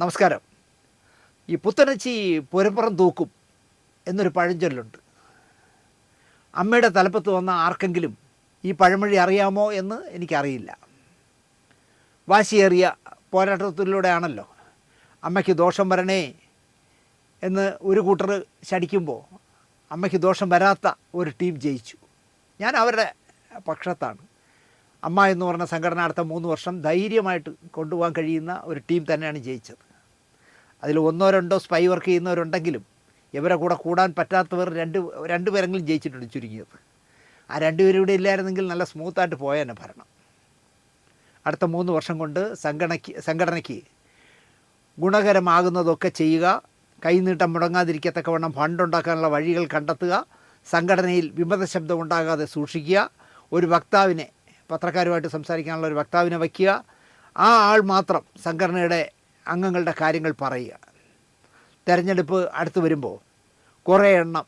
നമസ്കാരം. ഈ പുത്തനച്ചി പുരപ്പുറം തൂക്കും എന്നൊരു പഴഞ്ചൊല്ലുണ്ട്. അമ്മയുടെ തലപ്പത്ത് വന്ന ആർക്കെങ്കിലും ഈ പഴമൊഴി അറിയാമോ എന്ന് എനിക്കറിയില്ല. വാശിയേറിയ പോരാട്ടത്തിലൂടെയാണല്ലോ അമ്മയ്ക്ക് ദോഷം വരണേ എന്ന് ഒരു കൂട്ടർ ശടിക്കുമ്പോൾ അമ്മയ്ക്ക് ദോഷം വരാത്ത ഒരു ടീം ജയിച്ചു. ഞാൻ അവരുടെ പക്ഷത്താണ്. അമ്മ എന്ന് പറഞ്ഞ സംഘടന അടുത്ത 3 വർഷം ധൈര്യമായിട്ട് കൊണ്ടുപോകാൻ കഴിയുന്ന ഒരു ടീം തന്നെയാണ് ജയിച്ചത്. അതിൽ 1-2 സ്പൈ വർക്ക് ചെയ്യുന്നവരുണ്ടെങ്കിലും ഇവരെ കൂടെ കൂടാൻ പറ്റാത്തവർ രണ്ടുപേരെങ്കിലും ജയിച്ചിട്ടുണ്ട് ചുരുങ്ങിയത്. ആ 2 പേരും ഇവിടെ ഇല്ലായിരുന്നെങ്കിൽ നല്ല സ്മൂത്തായിട്ട് പോയേനെ ഭരണം. അടുത്ത 3 വർഷം കൊണ്ട് സംഘടനയ്ക്ക് ഗുണകരമാകുന്നതൊക്കെ ചെയ്യുക, കൈനീട്ടം മുടങ്ങാതിരിക്കത്തക്കവണ്ണം ഫണ്ടുണ്ടാക്കാനുള്ള വഴികൾ കണ്ടെത്തുക, സംഘടനയിൽ വിമത ശബ്ദം ഉണ്ടാകാതെ സൂക്ഷിക്കുക, ഒരു വക്താവിനെ, പത്രക്കാരുമായിട്ട് സംസാരിക്കാനുള്ള ഒരു വക്താവിനെ വയ്ക്കുക, ആ ആൾ മാത്രം സംഘടനയുടെ അംഗങ്ങളുടെ കാര്യങ്ങൾ പറയുക. തെരഞ്ഞെടുപ്പ് അടുത്ത് വരുമ്പോൾ കുറേ എണ്ണം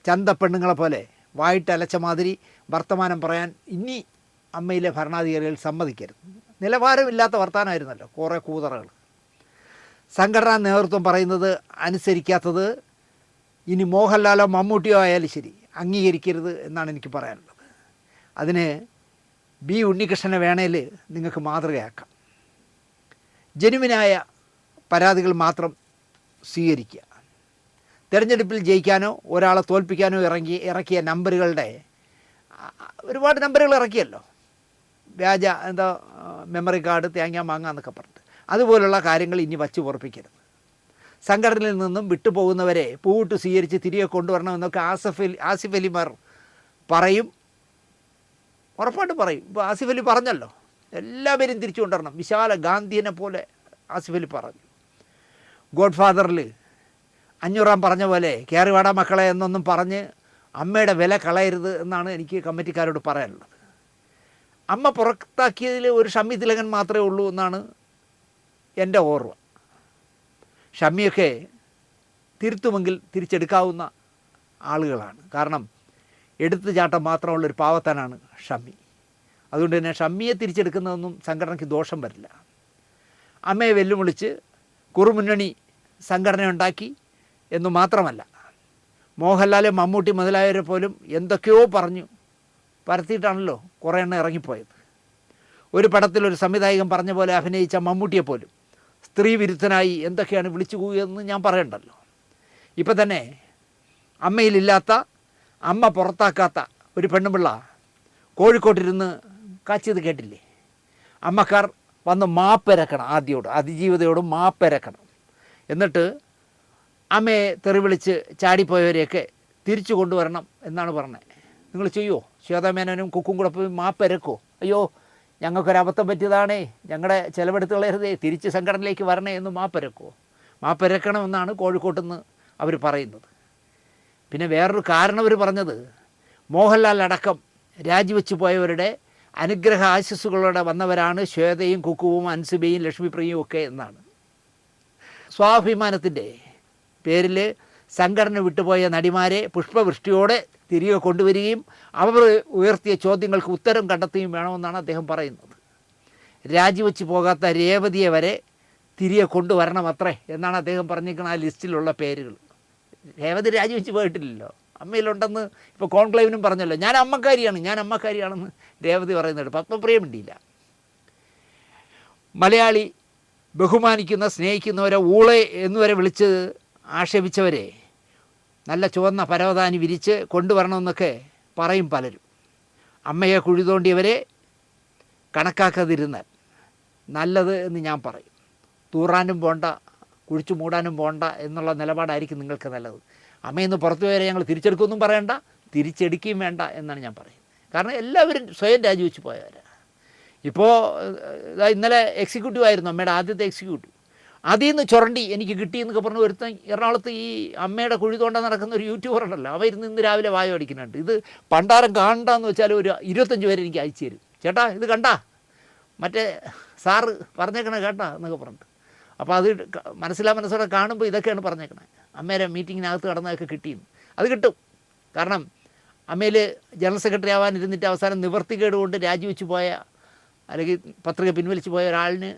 ചന്തപ്പെണ്ണുങ്ങളെ പോലെ വായിട്ടലച്ച മാതിരി വർത്തമാനം പറയാൻ ഇനി അമ്മയിലെ ഭരണാധികാരികൾ സമ്മതിക്കരുത്. നിലവാരമില്ലാത്ത വർത്തമാനമായിരുന്നല്ലോ കുറേ കൂതറകൾ. സംഘടനാ നേതൃത്വം പറയുന്നത് അനുസരിക്കാത്തത് ഇനി മോഹൻലാലോ മമ്മൂട്ടിയോ ആയാലും ശരി അംഗീകരിക്കരുത് എന്നാണ് എനിക്ക് പറയാനുള്ളത്. അതിന് ബി ഉണ്ണികൃഷ്ണനെ വേണേൽ നിങ്ങൾക്ക് മാതൃകയാക്കാം. ജനുവിനായ പരാതികൾ മാത്രം സ്വീകരിക്കുക. തിരഞ്ഞെടുപ്പിൽ ജയിക്കാനോ ഒരാളെ തോൽപ്പിക്കാനോ ഇറക്കിയ നമ്പറുകളുടെ ഒരുപാട് നമ്പറുകൾ ഇറക്കിയല്ലോ, വ്യാജ മെമ്മറി കാർഡ് തേങ്ങ മാങ്ങ എന്നൊക്കെ പറഞ്ഞിട്ട്. അതുപോലുള്ള കാര്യങ്ങൾ ഇനി വച്ച് ഉറപ്പിക്കരുത്. സംഘടനയിൽ നിന്നും വിട്ടുപോകുന്നവരെ പൂവിട്ട് സ്വീകരിച്ച് തിരികെ കൊണ്ടുവരണമെന്നൊക്കെ ആസിഫ് അലിമാർ പറയും, ഉറപ്പായിട്ട് പറയും. ഇപ്പോൾ ആസിഫ് അലി പറഞ്ഞല്ലോ, എല്ലാവരും തിരിച്ചു കൊണ്ടുവരണം. വിശാല ഗാന്ധിയെ പോലെ ആസിഫ് അലി പറഞ്ഞു. ഗോഡ് ഫാദറിൽ 500 പറഞ്ഞ പോലെ കയറിവാടാ മക്കളെ എന്നൊന്നും പറഞ്ഞ് അമ്മയുടെ വില കളയരുത് എന്നാണ് എനിക്ക് കമ്മിറ്റിക്കാരോട് പറയാനുള്ളത്. അമ്മ പുറത്താക്കിയതിൽ ഒരു ഷമ്മി തിലകൻ മാത്രമേ ഉള്ളൂ എന്നാണ് എൻ്റെ ഓർമ്മ. ഷമ്മിയൊക്കെ തിരുത്തുമെങ്കിൽ തിരിച്ചെടുക്കാവുന്ന ആളുകളാണ്. കാരണം എടുത്തുചാട്ടം മാത്രമുള്ളൊരു പാവത്താനാണ് ഷമ്മി. അതുകൊണ്ട് തന്നെ ഷമ്മിയെ തിരിച്ചെടുക്കുന്നതൊന്നും സംഘടനയ്ക്ക് ദോഷം വരില്ല. അമ്മയെ വെല്ലുവിളിച്ച് കുറുമുന്നണി സംഘടന ഉണ്ടാക്കി എന്നു മാത്രമല്ല, മോഹൻലാൽ മമ്മൂട്ടി മുതലായവരെ പോലും എന്തൊക്കെയോ പറഞ്ഞു പരത്തിയിട്ടാണല്ലോ കുറേ എണ്ണം ഇറങ്ങിപ്പോയത്. ഒരു പടത്തിലൊരു സംവിധായകൻ പറഞ്ഞ പോലെ അഭിനയിച്ച മമ്മൂട്ടിയെ പോലും സ്ത്രീ വിരുദ്ധനായി എന്തൊക്കെയാണ് വിളിച്ചു കൂകിയതെന്ന് ഞാൻ പറയണ്ടല്ലോ. ഇപ്പം തന്നെ അമ്മയിലില്ലാത്ത, അമ്മ പുറത്താക്കാത്ത ഒരു പെണ്ണുപിള്ള കോഴിക്കോട്ടിരുന്ന് കാച്ചിയത് കേട്ടില്ലേ? അമ്മക്കാർ വന്ന് മാപ്പിരക്കണം, അതിജീവിതയോടും മാപ്പിരക്കണം. എന്നിട്ട് അമ്മയെ തെറിവിളിച്ച് ചാടിപ്പോയവരെയൊക്കെ തിരിച്ചു കൊണ്ടുവരണം എന്നാണ് പറഞ്ഞത്. നിങ്ങൾ ചെയ്യുമോ? ശ്വേതാമേനോനും കുക്കും കൂടെ പോയി മാപ്പിരക്കോ? അയ്യോ ഞങ്ങൾക്കൊരബദ്ധം പറ്റിയതാണേ, ഞങ്ങളുടെ ചിലവെടുത്ത് കളയരുതേ, തിരിച്ച് സംഘടനയിലേക്ക് വരണേ എന്ന് മാപ്പിരക്കോ? മാപ്പിരക്കണമെന്നാണ് കോഴിക്കോട്ട് നിന്ന് അവർ പറയുന്നത്. പിന്നെ വേറൊരു കാരണം അവർ പറഞ്ഞത്, മോഹൻലാൽ അടക്കം രാജിവെച്ച് പോയവരുടെ അനുഗ്രഹ ആശസ്സുകളോടെ വന്നവരാണ് ശ്വേതയും കുക്കുവും അൻസുബയും ലക്ഷ്മിപ്രിയയും ഒക്കെ എന്നാണ്. സ്വാഭിമാനത്തിൻ്റെ പേരിൽ സംഘടന വിട്ടുപോയ നടിമാരെ പുഷ്പവൃഷ്ടിയോടെ തിരികെ കൊണ്ടുവരികയും അവർ ഉയർത്തിയ ചോദ്യങ്ങൾക്ക് ഉത്തരം കണ്ടെത്തുകയും വേണമെന്നാണ് അദ്ദേഹം പറയുന്നത്. രാജിവെച്ച് പോകാത്ത രേവതിയെ വരെ തിരികെ കൊണ്ടുവരണമത്രേ എന്നാണ് അദ്ദേഹം പറഞ്ഞിരിക്കുന്ന ആ ലിസ്റ്റിലുള്ള പേരുകൾ. രേവതി രാജിവെച്ച് പോയിട്ടില്ലല്ലോ, അമ്മയിലുണ്ടെന്ന് ഇപ്പോൾ കോൺക്ലേവിനും പറഞ്ഞല്ലോ. ഞാൻ അമ്മക്കാരിയാണെന്ന് രേവതി പറയുന്നുണ്ട്. പത്മപ്രിയ മിണ്ടിയില്ല. മലയാളി ബഹുമാനിക്കുന്ന സ്നേഹിക്കുന്നവരെ ഊളെ എന്നുവരെ വിളിച്ച് ആക്ഷേപിച്ചവരെ നല്ല ചുവന്ന പരവതാനി വിരിച്ച് കൊണ്ടുവരണമെന്നൊക്കെ പറയും പലരും. അമ്മയെ കുഴി തോണ്ടിയവരെ കണക്കാക്കാതിരുന്നാൽ നല്ലത് എന്ന് ഞാൻ പറയും. തൂറാനും പോണ്ട, കുഴിച്ചു മൂടാനും പോണ്ട എന്നുള്ള നിലപാടായിരിക്കും നിങ്ങൾക്ക് നല്ലത്. അമ്മയെന്ന് പുറത്തു പോയാൽ ഞങ്ങൾ തിരിച്ചെടുക്കുമെന്നും പറയണ്ട, തിരിച്ചെടുക്കുകയും വേണ്ട എന്നാണ് ഞാൻ പറയുന്നത്. കാരണം എല്ലാവരും സ്വയം രാജിവെച്ച് പോയവരാണ്. ഇപ്പോൾ ഇന്നലെ എക്സിക്യൂട്ടീവ് ആയിരുന്നു, അമ്മയുടെ ആദ്യത്തെ എക്സിക്യൂട്ടീവ്. അതിൽ നിന്ന് ചുരണ്ടി എനിക്ക് കിട്ടിയെന്നൊക്കെ പറഞ്ഞ് ഒരുത്തൻ എറണാകുളത്ത് ഈ അമ്മയുടെ കുഴി തോണ്ട നടക്കുന്ന ഒരു യൂട്യൂബർ ഉണ്ടല്ലോ, അവർ ഇന്ന് രാവിലെ വായ അടിക്കുന്നുണ്ട്. ഇത് പണ്ടാരം കാണണ്ടെന്ന് വെച്ചാൽ ഒരു 25 പേര് എനിക്ക് അയച്ചു തരും. ചേട്ടാ ഇത് കണ്ടാ, മറ്റേ സാറ് പറഞ്ഞേക്കണേ കേട്ടാ എന്നൊക്കെ പറഞ്ഞിട്ട്. അപ്പോൾ അത് മനസ്സിലോടെ കാണുമ്പോൾ ഇതൊക്കെയാണ് പറഞ്ഞേക്കണേ. അമ്മേരെ മീറ്റിങ്ങിനകത്ത് കടന്നതൊക്കെ കിട്ടിയെന്ന്. അത് കിട്ടും. കാരണം അമ്മയിൽ ജനറൽ സെക്രട്ടറി ആവാനിരുന്നിട്ട് അവസാനം നിവർത്തികേട് കൊണ്ട് രാജിവെച്ച് പോയ, അല്ലെങ്കിൽ പത്രിക പിൻവലിച്ച് പോയ ഒരാളിന്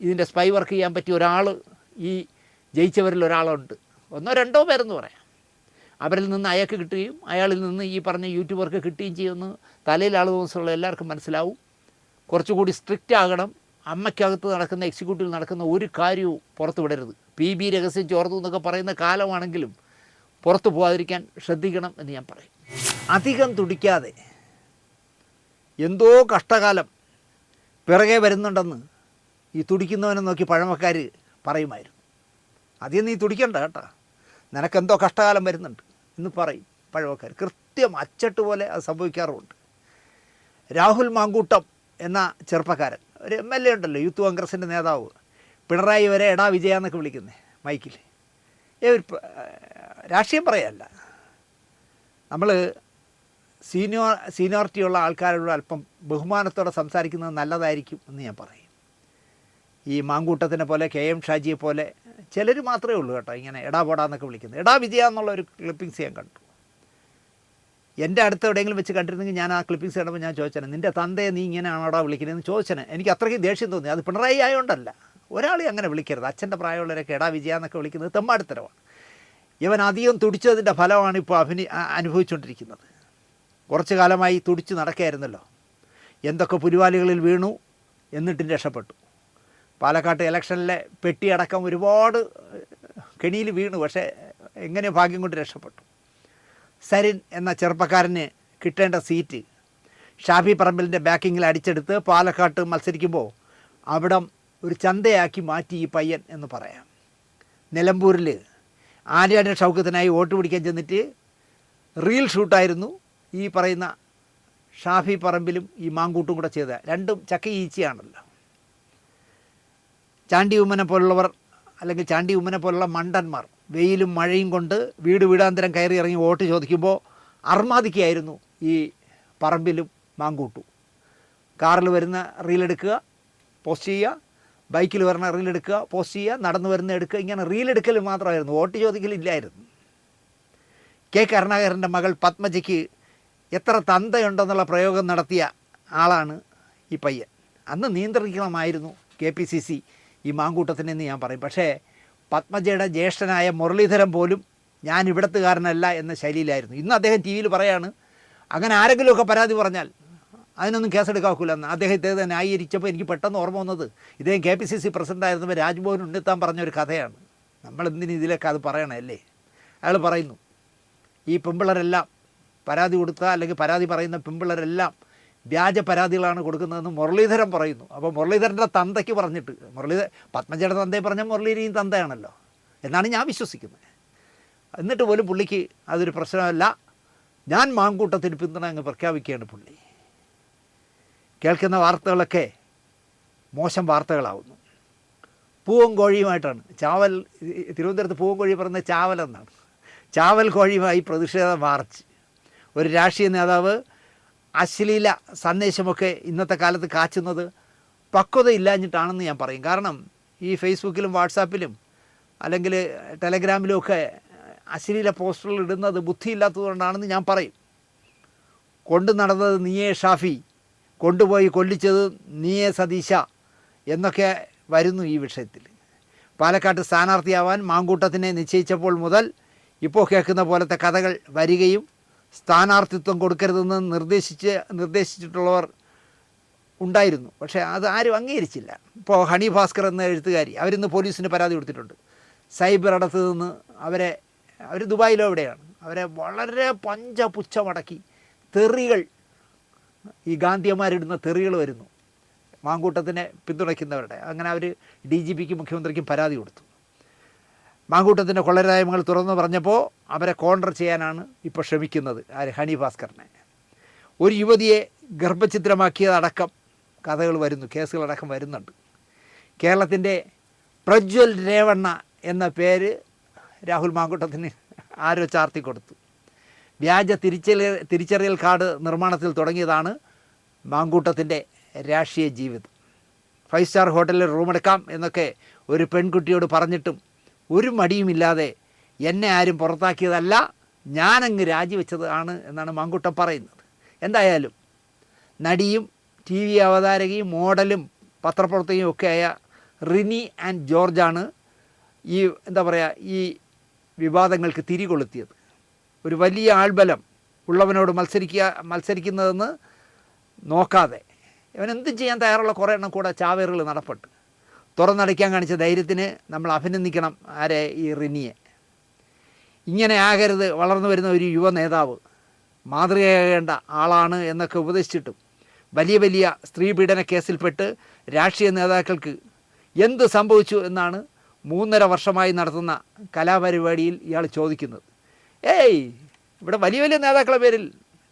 ഇതിൻ്റെ സ്പൈ വർക്ക് ചെയ്യാൻ പറ്റിയ ഒരാൾ ഈ ജയിച്ചവരിൽ ഒരാളുണ്ട്, ഒന്നോ രണ്ടോ പേരെന്ന് പറയാം. അവരിൽ നിന്ന് അയാൾക്ക് കിട്ടുകയും അയാളിൽ നിന്ന് ഈ പറഞ്ഞ യൂട്യൂബർക്ക് കിട്ടുകയും ചെയ്യുമെന്ന് തലയിൽ ആൾ ദിവസമുള്ള എല്ലാവർക്കും മനസ്സിലാവും. കുറച്ചുകൂടി സ്ട്രിക്റ്റ് ആകണം. അമ്മയ്ക്കകത്ത് നടക്കുന്ന, എക്സിക്യൂട്ടീവിൽ നടക്കുന്ന ഒരു കാര്യവും പുറത്ത് വിടരുത്. PB രഹസ്യം ചോർന്നു എന്നൊക്കെ പറയുന്ന കാലമാണെങ്കിലും പുറത്തു പോകാതിരിക്കാൻ ശ്രദ്ധിക്കണം എന്ന് ഞാൻ പറയും. അധികം തുടിക്കാതെ എന്തോ കഷ്ടകാലം പിറകെ വരുന്നുണ്ടെന്ന് ഈ തുടിക്കുന്നവനെ നോക്കി പഴമക്കാർ പറയുമായിരുന്നു. അധികം നീ തുടിക്കണ്ട കേട്ടോ, നിനക്കെന്തോ കഷ്ടകാലം വരുന്നുണ്ട് എന്ന് പറയും പഴമക്കാർ. കൃത്യം അച്ചട്ട് പോലെ അത് സംഭവിക്കാറുമുണ്ട്. രാഹുൽ മാങ്കൂട്ടം എന്ന ചെറുപ്പക്കാരൻ, ഒരു MLA ഉണ്ടല്ലോ, യൂത്ത് കോൺഗ്രസിൻ്റെ നേതാവ്, പിണറായി വരെ എടാ വിജയ എന്നൊക്കെ വിളിക്കുന്നത് മൈക്കിൽ. രാഷ്ട്രീയം പറയല്ല, നമ്മൾ സീനിയോറിറ്റിയുള്ള ആൾക്കാരോട് അല്പം ബഹുമാനത്തോടെ സംസാരിക്കുന്നത് നല്ലതായിരിക്കും എന്ന് ഞാൻ പറയും. ഈ മാങ്കൂട്ടത്തിനെ പോലെ, KM ഷാജിയെ പോലെ ചിലർ മാത്രമേ ഉള്ളൂ കേട്ടോ ഇങ്ങനെ എടാ പോടാന്നൊക്കെ വിളിക്കുന്നത്. എടാ വിജയ എന്നുള്ളൊരു ക്ലിപ്പിങ്സ് ഞാൻ കണ്ടു. എൻ്റെ അടുത്ത് എവിടെയെങ്കിലും വെച്ച് കണ്ടിരുന്നെങ്കിൽ ഞാൻ ആ ക്ലിപ്പിങ്സ് കണ്ടപ്പോൾ ഞാൻ ചോദിച്ചേനെ, നിൻ്റെ തന്തയെ നീ ഇങ്ങനെയാണോടാ വിളിക്കുന്നതെന്ന് ചോദിച്ചേനെ. എനിക്ക് അത്രയ്ക്ക് ദേഷ്യം തോന്നി. അത് പിണറായി ആയതുകൊണ്ടല്ല, ഒരാളെ അങ്ങനെ വിളിക്കരുത്. അച്ഛൻ്റെ പ്രായമുള്ളവരൊക്കെ എടാ വിജയ എന്നൊക്കെ വിളിക്കുന്നത് തെമ്മാടിത്തരമാണ്. ഇവൻ അധികം തുടിച്ചതിൻ്റെ ഫലമാണ് ഇപ്പോൾ അനുഭവിച്ചുകൊണ്ടിരിക്കുന്നത്. കുറച്ച് കാലമായി തുടിച്ച് നടക്കുകയായിരുന്നല്ലോ, എന്തൊക്കെ പുലിവാലികളിൽ വീണു, എന്നിട്ടും രക്ഷപ്പെട്ടു. പാലക്കാട്ട് ഇലക്ഷനിലെ പെട്ടിയടക്കം ഒരുപാട് കെണിയിൽ വീണു, പക്ഷേ എങ്ങനെ ഭാഗ്യം കൊണ്ട് രക്ഷപ്പെട്ടു. സരിൻ എന്ന ചെറുപ്പക്കാരന് കിട്ടേണ്ട സീറ്റ് ഷാഫി പറമ്പിലിൻ്റെ ബാക്കിങ്ങിൽ അടിച്ചെടുത്ത് പാലക്കാട്ട് മത്സരിക്കുമ്പോൾ അവിടം ഒരു ചന്തയാക്കി മാറ്റി ഈ പയ്യൻ എന്ന് പറയാം. നിലമ്പൂരിൽ ആര്യാടെ ഷൗക്കത്തിനായി വോട്ട് പിടിക്കാൻ ചെന്നിട്ട് റീൽ ഷൂട്ടായിരുന്നു ഈ പറയുന്ന ഷാഫി പറമ്പിലും ഈ മാങ്കൂട്ടും കൂടെ ചെയ്ത. രണ്ടും ചക്ക ഈച്ചയാണല്ലോ. ചാണ്ടി ഉമ്മനെ പോലുള്ളവർ, അല്ലെങ്കിൽ ചാണ്ടി ഉമ്മനെ പോലുള്ള മണ്ടന്മാർ വെയിലും മഴയും കൊണ്ട് വീടാന്തരം കയറി ഇറങ്ങി വോട്ട് ചോദിക്കുമ്പോൾ അർമാദിക്കായിരുന്നു ഈ പറമ്പിലും മാങ്കൂട്ടും. കാറിൽ വരുന്ന റീലെടുക്കുക, പോസ്റ്റ് ചെയ്യുക, ബൈക്കിൽ വരുന്ന റീലെടുക്കുക, പോസ്റ്റ് ചെയ്യുക, നടന്നു വരുന്ന എടുക്കുക, ഇങ്ങനെ റീലെടുക്കൽ മാത്രമായിരുന്നു, വോട്ട് ചോദിക്കലില്ലായിരുന്നു. കരുണാകരൻ്റെ മകൾ പത്മജയ്ക്ക് എത്ര തന്തയുണ്ടെന്നുള്ള പ്രയോഗം നടത്തിയ ആളാണ് ഈ പയ്യൻ. അന്ന് നിയന്ത്രിക്കണമായിരുന്നു KPCC ഈ മാങ്കൂട്ടത്തിനെന്ന് ഞാൻ പറയും. പക്ഷേ പത്മജയുടെ ജ്യേഷ്ഠനായ മുരളീധരൻ പോലും ഞാൻ ഇവിടത്തുകാരനല്ല എന്ന ശൈലിയിലായിരുന്നു. ഇന്ന് അദ്ദേഹം TV യിൽ പറയാണ്, അങ്ങനെ ആരെങ്കിലുമൊക്കെ പരാതി പറഞ്ഞാൽ അതിനൊന്നും കേസെടുക്കാക്കില്ലെന്ന്. അദ്ദേഹത്തെ ന്യായീകരിച്ചപ്പോൾ എനിക്ക് പെട്ടെന്ന് ഓർമ്മ വന്നത് ഇദ്ദേഹം KPCC പ്രസിഡൻ്റായിരുന്നപ്പോൾ രാജ്ഭവൻ ഉണ്ണിത്താൻ പറഞ്ഞൊരു കഥയാണ്. നമ്മളെന്തിന് ഇതിലൊക്കെ അത് പറയണമല്ലേ. അയാൾ പറയുന്നു, ഈ പെമ്പിളരെല്ലാം പരാതി കൊടുത്ത, അല്ലെങ്കിൽ പരാതി പറയുന്ന പെമ്പിളരെല്ലാം വ്യാജ പരാതികളാണ് കൊടുക്കുന്നതെന്ന് മുരളീധരൻ പറയുന്നു. അപ്പോൾ മുരളീധരൻ്റെ തന്തയ്ക്ക് പറഞ്ഞിട്ട്, പത്മജയുടെ തന്തയെ പറഞ്ഞാൽ മുരളീധരൻ തന്തയാണല്ലോ എന്നാണ് ഞാൻ വിശ്വസിക്കുന്നത്. എന്നിട്ട് പോലും പുള്ളിക്ക് അതൊരു പ്രശ്നമല്ല. ഞാൻ മാങ്കൂട്ടത്തിന് പിന്തുണ അങ്ങ് പ്രഖ്യാപിക്കുകയാണ് പുള്ളി. കേൾക്കുന്ന വാർത്തകളൊക്കെ മോശം വാർത്തകളാവുന്നു. പൂവും കോഴിയുമായിട്ടാണ് ചാവൽ, തിരുവനന്തപുരത്ത് പൂവും കോഴി പറയുന്നത് ചാവൽ എന്നാണ്. ചാവൽ കോഴിയുമായി പ്രതിഷേധ മാർച്ച്. ഒരു രാഷ്ട്രീയ നേതാവ് അശ്ലീല സന്ദേശമൊക്കെ ഇന്നത്തെ കാലത്ത് കാച്ചുന്നത് പക്വതയില്ലാഞ്ഞിട്ടാണെന്ന് ഞാൻ പറയും. കാരണം ഈ ഫേസ്ബുക്കിലും വാട്സാപ്പിലും അല്ലെങ്കിൽ ടെലഗ്രാമിലും ഒക്കെ അശ്ലീല പോസ്റ്ററുകൾ ഇടുന്നത് ബുദ്ധിയില്ലാത്തതുകൊണ്ടാണെന്ന് ഞാൻ പറയും. കൊണ്ടു നടന്നത് നീയേ ഷാഫി, കൊണ്ടുപോയി കൊല്ലിച്ചത് നീയേ സതീശ എന്നൊക്കെ വരുന്നു ഈ വിഷയത്തിൽ. പാലക്കാട്ട് സ്ഥാനാർത്ഥിയാവാൻ മാങ്കൂട്ടത്തിനെ നിശ്ചയിച്ചപ്പോൾ മുതൽ ഇപ്പോൾ കേൾക്കുന്ന പോലത്തെ കഥകൾ വരികയും സ്ഥാനാർത്ഥിത്വം കൊടുക്കരുതെന്ന് നിർദ്ദേശിച്ചിട്ടുള്ളവർ ഉണ്ടായിരുന്നു. പക്ഷേ അത് ആരും അംഗീകരിച്ചില്ല. ഇപ്പോൾ ഹണി ഭാസ്കർ എന്ന എഴുത്തുകാരി, അവരിന്ന് പോലീസിന് പരാതി കൊടുത്തിട്ടുണ്ട്. സൈബർ അടുത്ത് നിന്ന് അവർ ദുബായിലോ എവിടെയാണ്, അവരെ വളരെ പഞ്ചപുച്ഛമടക്കി തെറികൾ, ഈ ഗാന്ധിയന്മാരിടുന്ന തെറികൾ വരുന്നു മാങ്കൂട്ടത്തിനെ പിന്തുണയ്ക്കുന്നവരുടെ. അങ്ങനെ അവർ DGPക്കും മുഖ്യമന്ത്രിക്കും പരാതി കൊടുത്തു. മാങ്കൂട്ടത്തിൻ്റെ കൊള്ളരായ്മകൾ തുറന്നു പറഞ്ഞപ്പോൾ അവരെ കോൺട്ര ചെയ്യാനാണ് ഇപ്പോൾ ശ്രമിക്കുന്നത് ഹണി ഭാസ്കറിനെ. ഒരു യുവതിയെ ഗർഭഛിദ്രമാക്കിയതടക്കം കഥകൾ വരുന്നു, കേസുകളടക്കം വരുന്നുണ്ട്. കേരളത്തിൻ്റെ പ്രജ്വൽ രേവണ്ണ എന്ന പേര് രാഹുൽ മാങ്കൂട്ടത്തിന് ആരോ ചാർത്തി കൊടുത്തു. വ്യാജ തിരിച്ചറിയൽ കാർഡ് നിർമ്മാണത്തിൽ തുടങ്ങിയതാണ് മാങ്കൂട്ടത്തിൻ്റെ രാഷ്ട്രീയ ജീവിതം. 5 സ്റ്റാർ ഹോട്ടലിൽ റൂമെടുക്കാം എന്നൊക്കെ ഒരു പെൺകുട്ടിയോട് പറഞ്ഞിട്ടും ഒരു മടിയുമില്ലാതെ എന്നെ ആരും പുറത്താക്കിയതല്ല, ഞാനങ്ങ് രാജിവെച്ചതാണ് എന്നാണ് മാങ്കൂട്ടം പറയുന്നത്. എന്തായാലും നടിയും TV അവതാരകയും മോഡലും പത്രപ്രവർത്തകയും ഒക്കെ ആയ റിനി ആൻഡ് ജോർജാണ് ഈ എന്താ പറയുക ഈ വിവാദങ്ങൾക്ക് തിരികൊളുത്തിയത്. ഒരു വലിയ ആൾബലം ഉള്ളവനോട് മത്സരിക്കുന്നതെന്ന് നോക്കാതെ ഇവനെന്തും ചെയ്യാൻ തയ്യാറുള്ള കുറേ എണ്ണം കൂടെ ചാവേറുകൾ നടപ്പെട്ട് തുറന്നടയ്ക്കാൻ കാണിച്ച ധൈര്യത്തിന് നമ്മൾ അഭിനന്ദിക്കണം ആരെ, ഈ റിനിയെ. ഇങ്ങനെ ആകരുത് വളർന്നു വരുന്ന ഒരു യുവ നേതാവ്, മാതൃകയാകേണ്ട ആളാണ് എന്നൊക്കെ ഉപദേശിച്ചിട്ടും വലിയ വലിയ സ്ത്രീ പീഡന കേസിൽപ്പെട്ട് രാഷ്ട്രീയ നേതാക്കൾക്ക് എന്ത് സംഭവിച്ചു എന്നാണ് 3.5 വർഷമായി നടത്തുന്ന കലാപരിപാടിയിൽ ഇയാൾ ചോദിക്കുന്നത്. ഏയ്, ഇവിടെ വലിയ വലിയ നേതാക്കളുടെ പേരിൽ,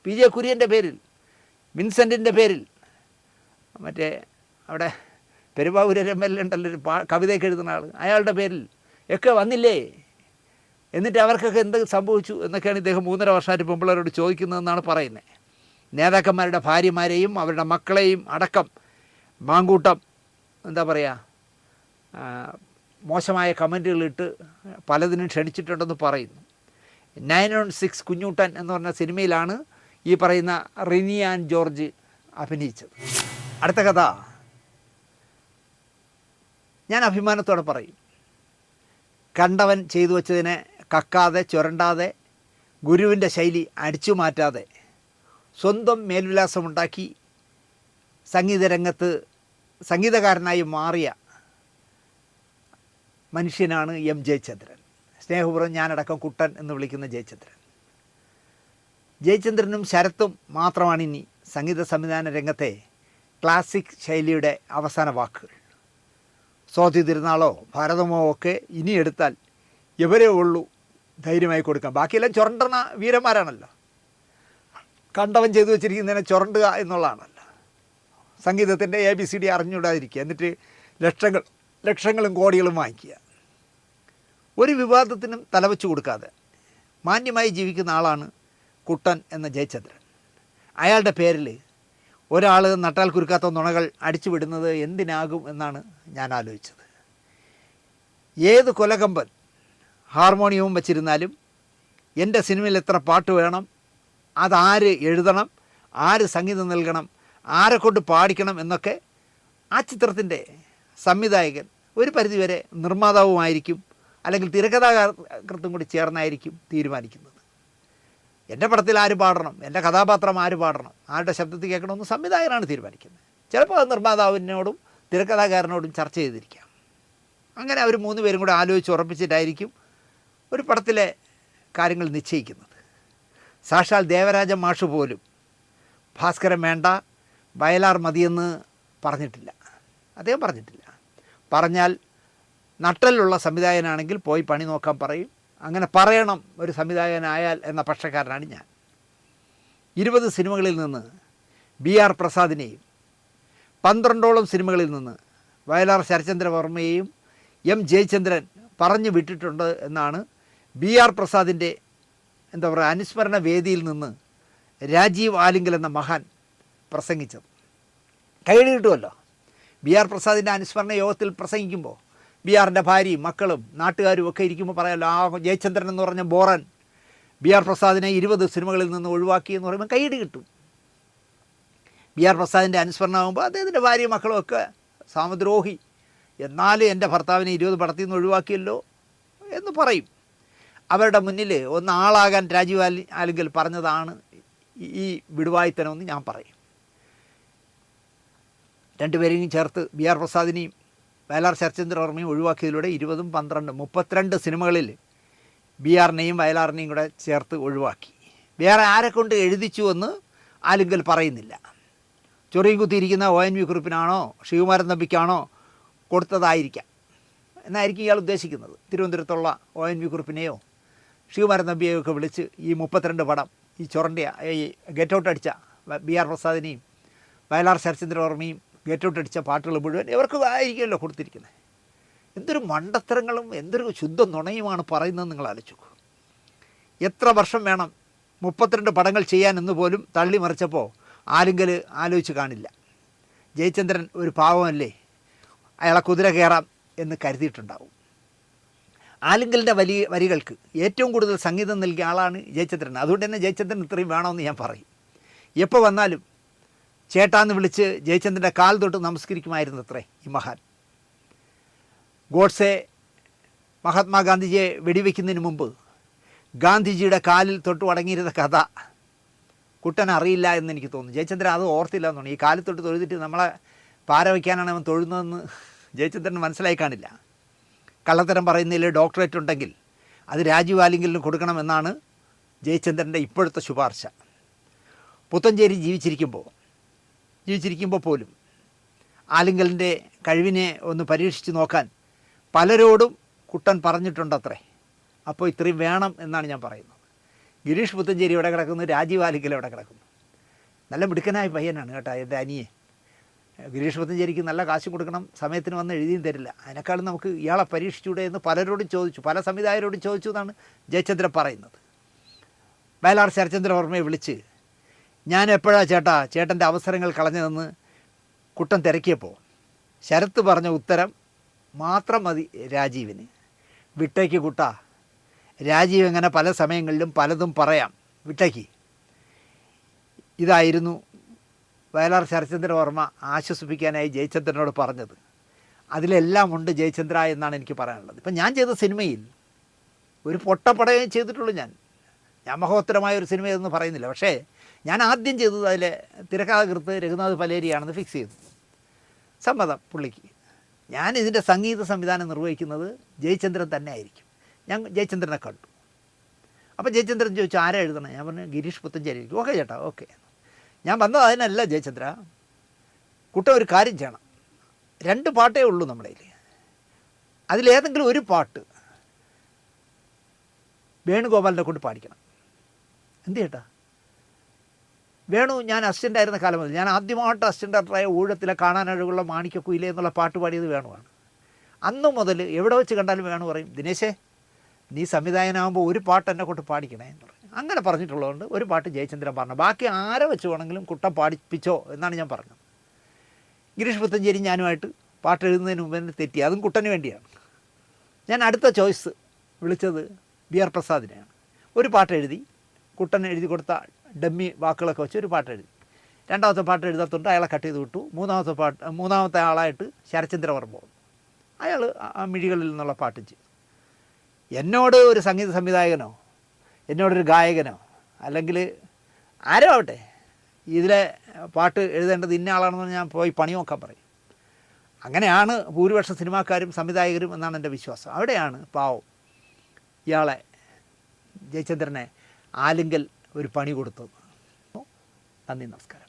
PJ കുര്യൻ്റെ പേരിൽ, വിൻസെൻറ്റിൻ്റെ പേരിൽ, മറ്റേ അവിടെ പെരുമ്പാവൂർ MLA ഉണ്ടല്ലോ ഒരു കവിതയൊക്കെ എഴുതുന്ന ആൾ, അയാളുടെ പേരിൽ ഒക്കെ വന്നില്ലേ? എന്നിട്ട് അവർക്കൊക്കെ എന്ത് സംഭവിച്ചു എന്നൊക്കെയാണ് ഇദ്ദേഹം 3.5 വർഷമായിട്ട് പെമ്പിള്ളേരോട് ചോദിക്കുന്നതെന്നാണ് പറയുന്നത്. നേതാക്കന്മാരുടെ ഭാര്യമാരെയും അവരുടെ മക്കളെയും അടക്കം മാങ്കൂട്ടം എന്താ പറയുക മോശമായ കമൻറ്റുകളിട്ട് പലതിനും ക്ഷണിച്ചിട്ടുണ്ടെന്ന് പറയുന്നു. 916 കുഞ്ഞൂട്ടൻ എന്ന് പറഞ്ഞ സിനിമയിലാണ് ഈ പറയുന്ന റിനി ആൻഡ് ജോർജ് അഭിനയിച്ചത്. അടുത്ത കഥ ഞാൻ അഭിമാനത്തോടെ പറയും. കണ്ടവൻ ചെയ്തു വച്ചതിനെ കക്കാതെ ചുരണ്ടാതെ ഗുരുവിൻ്റെ ശൈലി അടിച്ചു മാറ്റാതെ സ്വന്തം മേൽവിലാസമുണ്ടാക്കി സംഗീതരംഗത്ത് സംഗീതകാരനായി മാറിയ മനുഷ്യനാണ് M. ജയചന്ദ്രൻ. സ്നേഹപൂർവ്വം ഞാനടക്കം കുട്ടൻ എന്ന് വിളിക്കുന്ന ജയചന്ദ്രൻ. ജയചന്ദ്രനും ശരത്തും മാത്രമാണ് ഇനി സംഗീത സംവിധാന രംഗത്തെ ക്ലാസിക് ശൈലിയുടെ അവസാന വാക്കുകൾ. സ്വാതി തിരുനാളോ ഭാരതമോ ഒക്കെ ഇനി എടുത്താൽ ഇവരേ ഉള്ളൂ ധൈര്യമായി കൊടുക്കാം. ബാക്കിയെല്ലാം ചുരണ്ടണ വീരന്മാരാണല്ലോ. കണ്ടവൻ ചെയ്തു വെച്ചിരിക്കുന്നതിനെ ചുരണ്ടുക എന്നുള്ളതാണല്ലോ സംഗീതത്തിൻ്റെ ABCD അറിഞ്ഞുകൂടാതിരിക്കുക, എന്നിട്ട് ലക്ഷങ്ങളും കോടികളും വാങ്ങിക്കുക. ഒരു വിവാദത്തിനും തലവെച്ച് കൊടുക്കാതെ മാന്യമായി ജീവിക്കുന്ന ആളാണ് കുട്ടൻ എന്ന ജയചന്ദ്രൻ. അയാളുടെ പേരിൽ ഒരാൾ നട്ടാൽ കുരുക്കാത്ത നുണകൾ അടിച്ചു വിടുന്നത് എന്തിനാകും എന്നാണ് ഞാൻ ആലോചിച്ചത്. ഏത് കൊലകമ്പൻ ഹാർമോണിയവും വച്ചിരുന്നാലും എൻ്റെ സിനിമയിൽ എത്ര പാട്ട് വേണം, അതാര് എഴുതണം, ആര് സംഗീതം നൽകണം, ആരെക്കൊണ്ട് പാടിക്കണം എന്നൊക്കെ ആ ചിത്രത്തിൻ്റെ സംവിധായകൻ ഒരു പരിധിവരെ നിർമ്മാതാവുമായിരിക്കും, അല്ലെങ്കിൽ തിരക്കഥാകൃത്തും കൂടി ചേർന്നായിരിക്കും തീരുമാനിക്കുന്നത്. എൻ്റെ പടത്തിൽ ആര് പാടണം, എൻ്റെ കഥാപാത്രം ആര് പാടണം, ആരുടെ ശബ്ദത്തിൽ കേൾക്കണമെന്ന് സംവിധായകനാണ് തീരുമാനിക്കുന്നത്. ചിലപ്പോൾ അത് നിർമ്മാതാവിനോടും തിരക്കഥാകാരനോടും ചർച്ച ചെയ്തിരിക്കാം. അങ്ങനെ അവർ 3 പേരും കൂടെ ആലോചിച്ച് ഉറപ്പിച്ചിട്ടായിരിക്കും ഒരു പടത്തിലെ കാര്യങ്ങൾ നിശ്ചയിക്കുന്നത്. സാക്ഷാൽ ദേവരാജ മാഷ് പോലും ഭാസ്കരൻ വേണ്ട, വയലാർ മതിയെന്ന് പറഞ്ഞിട്ടില്ല. അദ്ദേഹം പറഞ്ഞിട്ടില്ല. പറഞ്ഞാൽ നട്ടലുള്ള സംവിധായകനാണെങ്കിൽ പോയി പണി നോക്കാൻ പറയും. അങ്ങനെ പറയണം ഒരു സംവിധായകനായാൽ എന്ന പക്ഷക്കാരനാണ് ഞാൻ. 20 സിനിമകളിൽ നിന്ന് BR പ്രസാദിനെയും 12ഓളം സിനിമകളിൽ നിന്ന് വയലാർ ശരചന്ദ്രവർമ്മയെയും M. ജയചന്ദ്രൻ പറഞ്ഞു വിട്ടിട്ടുണ്ട് എന്നാണ് BR പ്രസാദിൻ്റെ എന്താ പറയുക അനുസ്മരണ വേദിയിൽ നിന്ന് രാജീവ് ആലിംഗൽ എന്ന മഹാൻ പ്രസംഗിച്ചത്. കൈയടി കിട്ടുമല്ലോ. BR പ്രസാദിൻ്റെ അനുസ്മരണ യോഗത്തിൽ പ്രസംഗിക്കുമ്പോൾ BRൻ്റെ ഭാര്യയും മക്കളും നാട്ടുകാരും ഒക്കെ ഇരിക്കുമ്പോൾ പറയാമല്ലോ, ആ ജയചന്ദ്രൻ എന്ന് പറഞ്ഞ ബോറൻ BR പ്രസാദിനെ 20 സിനിമകളിൽ നിന്ന് ഒഴിവാക്കി എന്ന് പറയുമ്പോൾ കൈയടി കിട്ടും. BR പ്രസാദിൻ്റെ അനുസ്മരണമാകുമ്പോൾ അദ്ദേഹത്തിൻ്റെ ഭാര്യയും മക്കളും ഒക്കെ സാമദ്രോഹി, എന്നാലും എൻ്റെ ഭർത്താവിനെ 20 പടത്തിൽ നിന്ന് ഒഴിവാക്കിയല്ലോ എന്ന് പറയും. അവരുടെ മുന്നിൽ ഒന്ന് ആളാകാൻ രാജീവ് ആലിംഗൽ പറഞ്ഞതാണ് ഈ വിടുവായിത്തനമെന്ന് ഞാൻ പറയും. രണ്ടുപേരെയും ചേർത്ത് BR പ്രസാദിനെയും വയലാർ ശരചന്ദ്രവർമ്മയും ഒഴിവാക്കിയതിലൂടെ 20ഉം 12ഉം 32 സിനിമകളിൽ BRനെയും വയലാറിനെയും കൂടെ ചേർത്ത് ഒഴിവാക്കി. വേറെ ആരെക്കൊണ്ട് എഴുതിച്ചുവെന്ന് ആലിംഗൽ പറയുന്നില്ല. ചൊറിയും കുത്തിയിരിക്കുന്ന ONV കുറിപ്പിനാണോ ശ്രീകുമാരൻ തമ്പിക്കാണോ കൊടുത്തതായിരിക്കാം എന്നായിരിക്കും ഇയാൾ ഉദ്ദേശിക്കുന്നത്. തിരുവനന്തപുരത്തുള്ള ONV കുറിപ്പിനെയോ ശ്രീകുമാരൻ തമ്പിയെയോ ഒക്കെ വിളിച്ച് ഈ 32 പടം ഈ ചൊറണ്ടിയ ഈ ഗെറ്റ് ഔട്ട് അടിച്ച BR പ്രസാദിനെയും വയലാർ ശരചന്ദ്രവർമ്മയും ഗെറ്റ് ഔട്ട് അടിച്ച പാട്ടുകൾ മുഴുവൻ ഇവർക്ക് ആയിരിക്കുമല്ലോ കൊടുത്തിരിക്കുന്നത്. എന്തൊരു മണ്ടത്തരങ്ങളും എന്തൊരു ശുദ്ധ നുണയുമാണ് പറയുന്നത് നിങ്ങൾ ആലോചിച്ചു. എത്ര വർഷം വേണം 32 പടങ്ങൾ ചെയ്യാനെന്ന് പോലും തള്ളി മറിച്ചപ്പോൾ ആലിംഗൽ ആലോചിച്ച് കാണില്ല. ജയചന്ദ്രൻ ഒരു പാവമല്ലേ, അയാളെ കുതിര കയറാം എന്ന് കരുതിയിട്ടുണ്ടാവും. ആലിംഗലിൻ്റെ വലിയ വരികൾക്ക് ഏറ്റവും കൂടുതൽ സംഗീതം നൽകിയ ആളാണ് ജയചന്ദ്രൻ. അതുകൊണ്ട് തന്നെ ജയചന്ദ്രൻ ഇത്രയും വേണമെന്ന് ഞാൻ പറയും. എപ്പോൾ വന്നാലും ചേട്ടാന്ന് വിളിച്ച് ജയചന്ദ്രൻ്റെ കാൽ തൊട്ട് നമസ്കരിക്കുമായിരുന്നു അത്രേ ഈ മഹാൻ. ഗോഡ്സെ മഹാത്മാഗാന്ധിജിയെ വെടിവെക്കുന്നതിന് മുമ്പ് ഗാന്ധിജിയുടെ കാലിൽ തൊട്ട് അടങ്ങിയിരുന്ന കഥ കുട്ടൻ അറിയില്ല എന്ന് എനിക്ക് തോന്നുന്നു. ജയചന്ദ്രൻ അത് ഓർത്തില്ല എന്ന് തോന്നുന്നു. ഈ കാലിൽ തൊട്ട് തൊഴുതിട്ട് നമ്മളെ പാര വയ്ക്കാനാണ് അവൻ തൊഴുന്നതെന്ന് ജയചന്ദ്രൻ മനസ്സിലായി കാണില്ല. കള്ളത്തരം പറയുന്നതിൽ ഡോക്ടറേറ്റ് ഉണ്ടെങ്കിൽ അത് രാജീവ് ആലിംഗലിന് കൊടുക്കണമെന്നാണ് ജയചന്ദ്രൻ്റെ ഇപ്പോഴത്തെ ശുപാർശ. പുത്തഞ്ചേരി ജീവിച്ചിരിക്കുമ്പോൾ പോലും ആലിംഗലിൻ്റെ കഴിവിനെ ഒന്ന് പരീക്ഷിച്ച് നോക്കാൻ പലരോടും കുട്ടൻ പറഞ്ഞിട്ടുണ്ടത്രേ. അപ്പോൾ ഇത്രയും വേണം എന്നാണ് ഞാൻ പറയുന്നത്. ഗിരീഷ് പുത്തഞ്ചേരി എവിടെ കിടക്കുന്നു, രാജീവ് ആലിംഗൽ എവിടെ കിടക്കുന്നു? നല്ല മിടുക്കനായ പയ്യനാണ് കേട്ടോ എൻ്റെ അനിയെ. ഗിരീഷ് പുത്തഞ്ചേരിക്ക് നല്ല കാശ് കൊടുക്കണം, സമയത്തിന് വന്ന് എഴുതിയും തരില്ല. അതിനേക്കാളും നമുക്ക് ഇയാളെ പരീക്ഷിച്ചൂടെ എന്ന് പലരോടും ചോദിച്ചു, പല സംവിധായകരോടും ചോദിച്ചു എന്നാണ് ജയചന്ദ്രൻ പറയുന്നത്. വയലാർ ശരത്ചന്ദ്രവർമ്മയെ വിളിച്ച് ഞാൻ എപ്പോഴാണ് ചേട്ടൻ്റെ അവസരങ്ങൾ കളഞ്ഞതെന്ന് കുട്ടൻ തിരക്കിയപ്പോൾ ശരത്ത് പറഞ്ഞ ഉത്തരം മാത്രം മതി രാജീവിന്. വിട്ടേക്ക് കുട്ടാ, രാജീവ് എങ്ങനെ പല സമയങ്ങളിലും പലതും പറയാം, വിട്ടേക്ക്. ഇതായിരുന്നു വയലാർ ശരത്ചന്ദ്രവർമ്മ ആശ്വസിപ്പിക്കാനായി ജയചന്ദ്രനോട് പറഞ്ഞത്. അതിലെല്ലാം ഉണ്ട് ജയചന്ദ്ര എന്നാണ് എനിക്ക് പറയാനുള്ളത്. ഇപ്പം ഞാൻ ചെയ്ത സിനിമയിൽ ഒരു പൊട്ടപ്പടയം ചെയ്തിട്ടുള്ളൂ. ഞാൻ മഹോത്തരമായ ഒരു സിനിമ ഇതെന്ന് പറയുന്നില്ല. പക്ഷേ ഞാൻ ആദ്യം ചെയ്തത് അതിലെ തിരക്കഥാകൃത്ത് രഘുനാഥ് പലേരിയാണെന്ന് ഫിക്സ് ചെയ്തു. സമ്മതം പുള്ളിക്ക്. ഞാൻ ഇതിൻ്റെ സംഗീത സംവിധാനം നിർവഹിക്കുന്നത് ജയചന്ദ്രൻ തന്നെ ആയിരിക്കും. ഞാൻ ജയചന്ദ്രനെ കണ്ടു. അപ്പോൾ ജയചന്ദ്രൻ ചോദിച്ചു ആരാ എഴുതണം? ഞാൻ പറഞ്ഞു ഗിരീഷ് പുത്തഞ്ചേരി. ഓക്കെ ചേട്ടാ, ഓക്കെ. ഞാൻ വന്നത് അതിനല്ല ജയചന്ദ്ര, കുട്ട ഒരു കാര്യം ചെയ്യണം. 2 പാട്ടേ ഉള്ളൂ നമ്മുടെ കയ്യിൽ. അതിലേതെങ്കിലും ഒരു പാട്ട് വേണുഗോപാലിനെ കൊണ്ട് പാടിക്കണം. എന്ത് ചേട്ടാ? വേണു ഞാൻ അസിസ്റ്റൻ്റായിരുന്ന കാലം മുതൽ, ഞാൻ ആദ്യമായിട്ട് അസിസ്റ്റൻ്റ് ഡയറക്ടറായ ഊഴത്തിലെ കാണാനഴകുള്ള മാണിക്കക്കുയിലേ എന്നുള്ള പാട്ട് പാടിയത് വേണുവാണ്. അന്നു മുതൽ എവിടെ വെച്ച് കണ്ടാലും വേണു പറയും ദിനേശേ നീ സംവിധായകനാകുമ്പോൾ ഒരു പാട്ട് എന്നെ കൊണ്ട് പാടിക്കണേ എന്ന് പറയും. അങ്ങനെ പറഞ്ഞിട്ടുള്ളതുകൊണ്ട് ഒരു പാട്ട് ജയചന്ദ്രൻ പറഞ്ഞു. ബാക്കി ആരെ വെച്ച് വേണമെങ്കിലും കുട്ടൻ പാടിപ്പിച്ചോ എന്നാണ് ഞാൻ പറഞ്ഞത്. ഗിരീഷ് പുത്തഞ്ചേരി ഞാനുമായിട്ട് പാട്ട് എഴുതുന്നതിന് മുമ്പ് തന്നെ തെറ്റി. അതും കുട്ടന് വേണ്ടിയാണ്. ഞാൻ അടുത്ത ചോയ്സ് വിളിച്ചത് ബി.ആർ. പ്രസാദിനെയാണ്. ഒരു പാട്ട് എഴുതി, കുട്ടൻ എഴുതി കൊടുത്ത ഡമ്മി വാക്കുകളൊക്കെ വെച്ച് ഒരു പാട്ട് എഴുതി. 2ാമത്തെ പാട്ട് എഴുതാത്തതുകൊണ്ട് അയാളെ കട്ട് ചെയ്ത് വിട്ടു. 3ാമത്തെ ആളായിട്ട് ശരത്ചന്ദ്രവർമ്മ വന്നു. അയാൾ ആ മിഴികളിൽ നിന്നുള്ള പാട്ട് ചെയ്തു. എന്നോട് ഒരു സംഗീത സംവിധായകനോ എന്നോടൊരു ഗായകനോ അല്ലെങ്കിൽ ആരോ ആവട്ടെ ഇതിലെ പാട്ട് എഴുതേണ്ടത് ഇന്ന ആളാണെന്ന് ഞാൻ പോയി പണി നോക്കാൻ പറയും. അങ്ങനെയാണ് ഭൂരിപക്ഷ സിനിമാക്കാരും സംവിധായകരും എന്നാണ് എൻ്റെ വിശ്വാസം. അവിടെയാണ് പാവം ഇയാളെ ജയചന്ദ്രനെ ആലിംഗൽ ഒരു പണി കൊടുത്തത്. നന്ദി, നമസ്കാരം.